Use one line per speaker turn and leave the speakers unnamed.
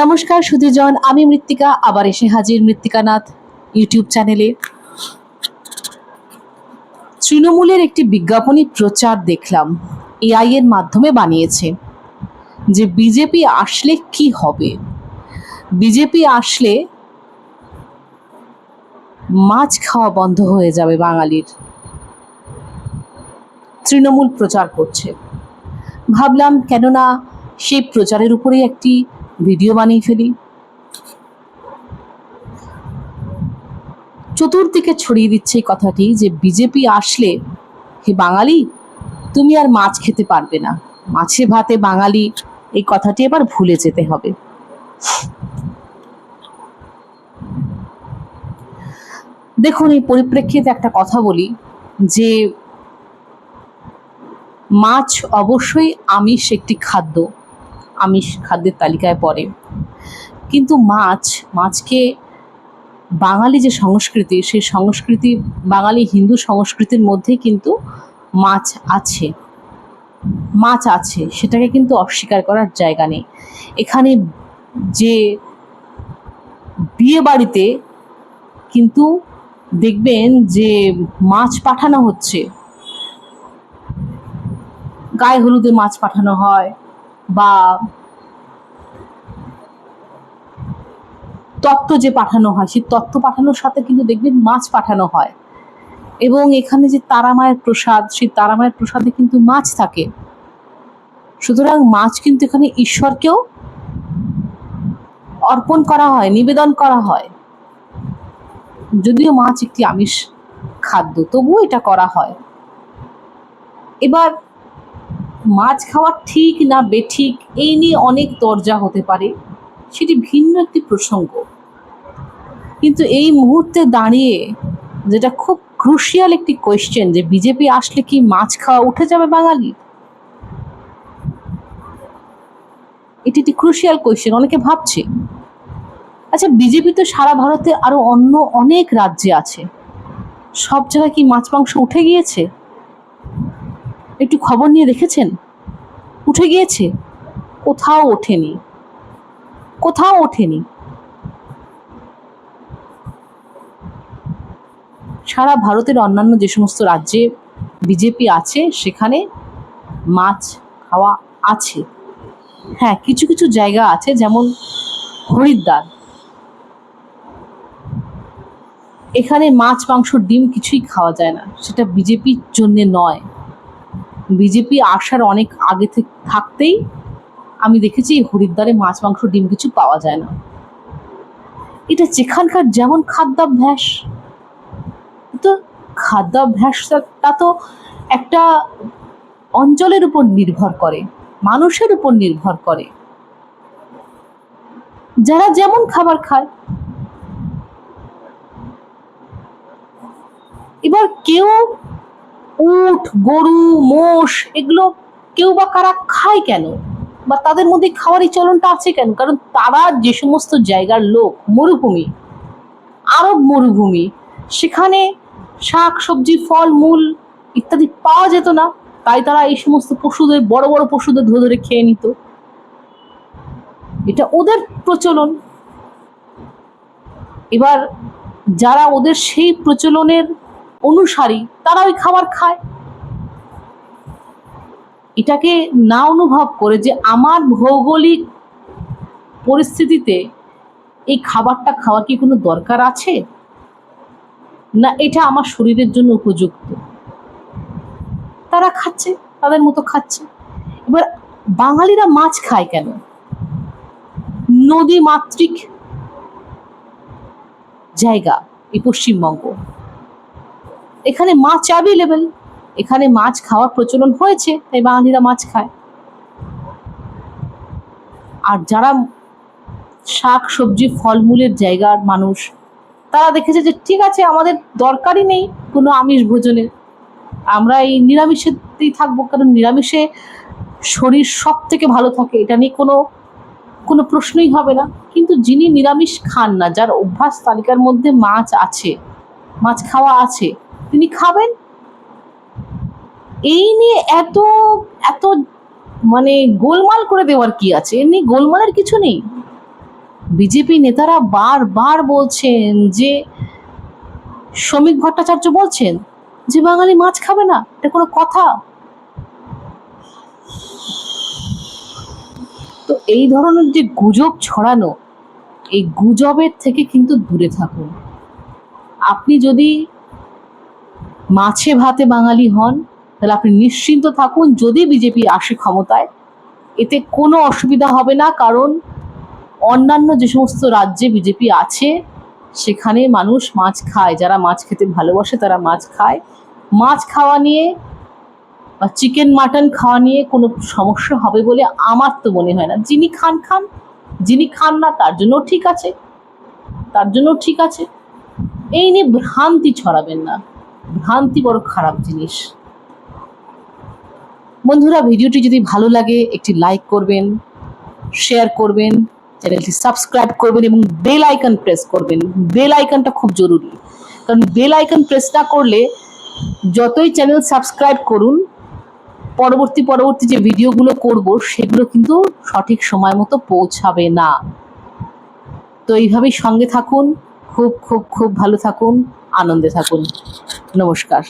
নমস্কার সুধীজন, আমি মৃত্তিকা আবার এসে হাজির মৃত্তিকানাথ ইউটিউব চ্যানেলে। তৃণমূলের একটি বিজ্ঞাপনী প্রচার দেখলাম, এআই এর মাধ্যমে বানিয়েছে যে বিজেপি আসলে কি হবে। বিজেপি আসলে মাছ খাওয়া বন্ধ হয়ে যাবে বাঙালির। তৃণমূল প্রচার করছে, ভাবলাম কেননা সেই প্রচারের উপরেই একটি ভিডিও বানিয়ে ফেলি। চতুর্দিকে ছড়িয়ে দিচ্ছে এই কথাটি যে বিজেপি আসলে হে বাঙালি তুমি আর মাছ খেতে পারবে না, মাছে ভাতে বাঙালি, এই কথাটি এবার ভুলে যেতে হবে। দেখুন, এই পরিপ্রেক্ষিতে একটা কথা বলি যে মাছ অবশ্যই আমিষ একটি খাদ্য, আমিষ খাদ্যের তালিকায় পড়ে, কিন্তু মাছকে বাঙালি যে সংস্কৃতি, সেই সংস্কৃতি বাঙালি হিন্দু সংস্কৃতির মধ্যে কিন্তু মাছ আছে, সেটাকে কিন্তু অস্বীকার করার জায়গা নেই। এখানে যে বিয়ে বাড়িতে কিন্তু দেখবেন যে মাছ পাঠানো হচ্ছে, গায়ে হলুদে মাছ পাঠানো হয়, বা তত্ত্ব যে পাঠানো হয়, সেই তত্ত্ব পাঠানোর সাথে কিন্তু দেখবেন মাছ পাঠানো হয়। এবং এখানে যে তারামায়ের প্রসাদ, সেই তারামায়ের প্রসাদে কিন্তু মাছ থাকে। সুতরাং মাছ কিন্তু এখানে ঈশ্বরকেও অর্পণ করা হয়, নিবেদন করা হয়। যদিও মাছ একটি আমিষ খাদ্য, তবুও এটা করা হয়। এবার মাছ খাওয়া ঠিক না বেঠিক এই নিয়ে অনেক তরজা হতে পারে, সেটি ভিন্ন একটি প্রসঙ্গ। কিন্তু এই মুহূর্তে দাঁড়িয়ে যেটা খুব ক্রুশিয়াল একটি কোয়েশ্চেন, যে বিজেপি আসলে কি মাছ খাওয়া উঠে যাবে বাঙালির? এটি একটি ক্রুশিয়াল কোয়েশ্চেন, অনেকে ভাবছে। আচ্ছা, বিজেপি তো সারা ভারতে আরো অন্য অনেক রাজ্যে আছে, সব জায়গায় কি মাছ মাংস উঠে গিয়েছে? একটু খবর নিয়ে দেখেছেন উঠে গিয়েছে? কোথাও ওঠেনি, কোথাও ওঠেনি। সারা ভারতের অন্যান্য যে সমস্ত রাজ্যে বিজেপি আছে সেখানে মাছ খাওয়া আছে। হ্যাঁ, কিছু কিছু জায়গা আছে, যেমন হরিদ্বার, এখানে মাছ মাংস ডিম কিছুই খাওয়া যায় না। সেটা বিজেপির জন্যে নয়, বিজেপি আসার অনেক আগে থেকে থাকতেই আমি দেখেছি এই হরিদ্বারে মাছ মাংস ডিম কিছু পাওয়া যায় না। এটা যেখানকার যেমন খাদ্যাভ্যাস, তো খাদ্যাভ্যাসটা তো একটা অঞ্চলের উপর নির্ভর করে, মানুষের উপর নির্ভর করে, যারা যেমন খাবার খায়। এবার কেউ উট, গরু, মোষ এগুলো কেউ বা কারা খায় কেন, বা তাদের মধ্যে খাওয়ার এই চলনটা আছে কেন? কারণ তারা যে সমস্ত জায়গার লোক, মরুভূমি, আরব মরুভূমি, সেখানে শাক সবজি ফল মূল ইত্যাদি পাওয়া যেত না, তাই তারা এই সমস্ত পশুদের, বড় বড় পশুদের ধরে ধরে খেয়ে নিত। এটা ওদের প্রচলন। এবার যারা ওদের সেই প্রচলনের অনুসারী, তারা ওই খাবার খায়। এটাকে না অনুভব করে যে আমার ভৌগোলিক পরিস্থিতিতে এই খাবারটা খাওয়ার কি কোনো দরকার আছে, না এটা আমার শরীরের জন্য উপযুক্ত, তারা খাচ্ছে, তাদের মতো খাচ্ছে। এবার বাঙালিরা মাছ খায় কেন? নদী মাতৃক জায়গা এই পশ্চিমবঙ্গ, এখানে মাছ অ্যাভেলেবেল, এখানে মাছ খাওয়ার প্রচলন হয়েছে, তাই বাঙালিরা মাছ খায়। আর যারা শাক সবজি ফলমূলের জায়গার মানুষ, তারা দেখেছে যে ঠিক আছে, আমাদের দরকারই নেই কোনো আমিষ ভোজনের, আমরা এই নিরামিষেতেই থাকবো, কারণ নিরামিষে শরীর সব থেকে ভালো থাকে, এটা নিয়ে কোনো প্রশ্নই হবে না। কিন্তু যিনি নিরামিষ খান না, যার অভ্যাস তালিকার মধ্যে মাছ আছে, মাছ খাওয়া আছে, তিনি খাবেন। এই নিয়ে এত এত মানে গোলমাল করে দেওয়ার কি আছে? এমনি গোলমালের কিছু নেই। বিজেপি নেতারা বারবার বলছেন যে, শ্রমিক ভট্টাচার্য বলছেন যে বাঙালি মাছ খাবে না, এটা কোনো কথা? তো এই ধরনের যে গুজব ছড়ানো, এই গুজবের থেকে কিন্তু দূরে থাকুন। আপনি যদি মাছে ভাতে বাঙালি হন, তাহলে আপনি নিশ্চিন্ত থাকুন, যদি বিজেপি আসে ক্ষমতায়, এতে কোনো অসুবিধা হবে না। কারণ অন্যান্য যে সমস্ত রাজ্যে বিজেপি আছে, সেখানে মানুষ মাছ খায়, যারা মাছ খেতে ভালোবাসে তারা মাছ খায়। মাছ খাওয়া নিয়ে বা চিকেন মাটন খাওয়া নিয়ে কোনো সমস্যা হবে বলে আমার তো মনে হয় না। যিনি খান খান, যিনি খান না তার জন্য ঠিক আছে, তার জন্য ঠিক আছে। এই নিয়ে ভ্রান্তি ছড়াবেন না, ভ্রান্তি বড় খারাপ জিনিস। বন্ধুরা, ভিডিওটি যদি ভালো লাগে একটি লাইক করবেন, শেয়ার করবেন, চ্যানেলটি সাবস্ক্রাইব করবেন এবং বেল আইকন প্রেস করবেন। বেল আইকনটা খুব জরুরি, কারণ বেল আইকন প্রেস না করলে যতই চ্যানেল সাবস্ক্রাইব করুন, পরবর্তী যে ভিডিওগুলো করব সেগুলো কিন্তু সঠিক সময় মতো পৌঁছাবে না। তো এইভাবেই সঙ্গে থাকুন, খুব খুব খুব ভালো থাকুন, আনন্দে থাকুন। নমস্কার।